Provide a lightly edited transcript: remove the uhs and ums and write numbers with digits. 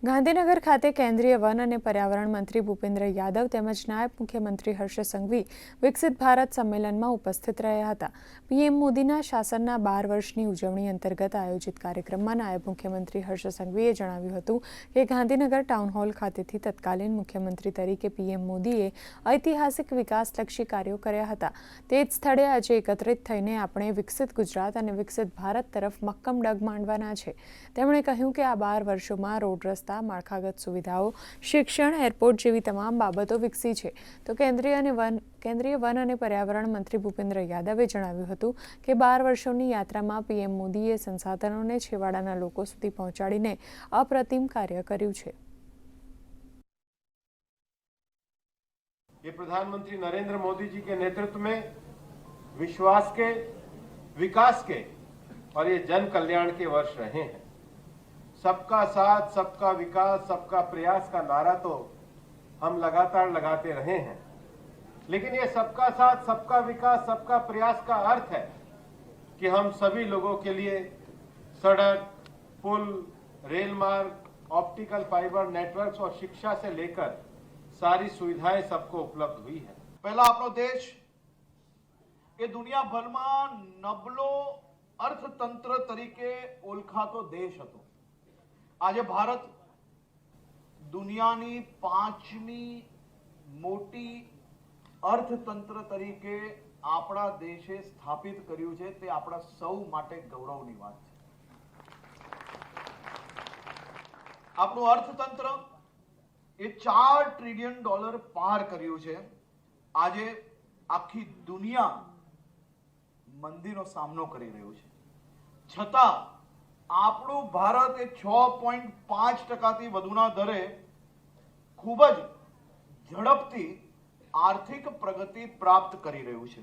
ગાંધીનગર ખાતે કેન્દ્રીય વન અને પર્યાવરણ મંત્રી ભૂપેન્દ્ર યાદવ તેમજ નાયબ મુખ્યમંત્રી હર્ષ સંઘવી વિકસિત ભારત સંમેલનમાં ઉપસ્થિત રહ્યા હતા। પીએમ મોદીના શાસનના 12 વર્ષની ઉજવણી અંતર્ગત આયોજિત કાર્યક્રમમાં નાયબ મુખ્યમંત્રી હર્ષ સંઘવીએ જણાવ્યું હતું કે ગાંધીનગર ટાઉન હોલ ખાતેથી તત્કાલીન મુખ્યમંત્રી તરીકે પીએમ મોદીએ ઐતિહાસિક વિકાસલક્ષી કાર્યો કર્યા હતા। તે જ સ્થળે આજે એકત્રિત થઈને આપણે વિકસિત ગુજરાત અને વિકસિત ભારત તરફ મક્કમ ડગ માંડવાના છે। તેમણે કહ્યું કે આ 12 વર્ષોમાં રોડ રસ્તા, માળખાગત સુવિધાઓ, શિક્ષણ, એરપોર્ટ જેવી તમામ બાબતો વિકસી છે। તો કેન્દ્રીય વન અને પર્યાવરણ મંત્રી ભૂપેન્દ્ર યાદવે જણાવ્યું હતું કે 12 વર્ષોની યાત્રામાં પીએમ મોદીએ સંસાધનોને છેવાડાના લોકો સુધી પહોંચાડીને અપ્રતિમ કાર્ય કર્યું છે। ये प्रधानमंत्री नरेंद्र मोदी जी के नेतृत्व में विश्वास के, विकास के और ये जन कल्याण के वर्ष रहे हैं। सबका साथ, सबका विकास, सबका प्रयास का नारा तो हम लगातार लगाते रहे हैं, लेकिन ये सबका साथ, सबका विकास, सबका प्रयास का अर्थ है कि हम सभी लोगों के लिए सड़क, पुल, रेल मार्ग, ऑप्टिकल फाइबर नेटवर्क्स और शिक्षा से लेकर सारी सुविधाएं सबको उपलब्ध हुई है। पहला अपनो देश એ દુનિયાભરમાં નબળો અર્થતંત્ર તરીકે ઓળખાતો દેશ હતો। આજે ભારત દુનિયાની 5મી મોટી અર્થતંત્ર તરીકે આપણા દેશે સ્થાપિત કર્યું છે। તે આપણા સૌ માટે ગૌરવની વાત છે। આપણું અર્થતંત્ર એ $4 ટ્રિલિયન પાર કર્યું છે। આજે આખી દુનિયા મંદીનો સામનો કરી રહ્યું છે, છતાં આપણું ભારત એ 6.5% વધુના દરે ખૂબ જ ઝડપથી આર્થિક પ્રગતિ પ્રાપ્ત કરી રહ્યું છે।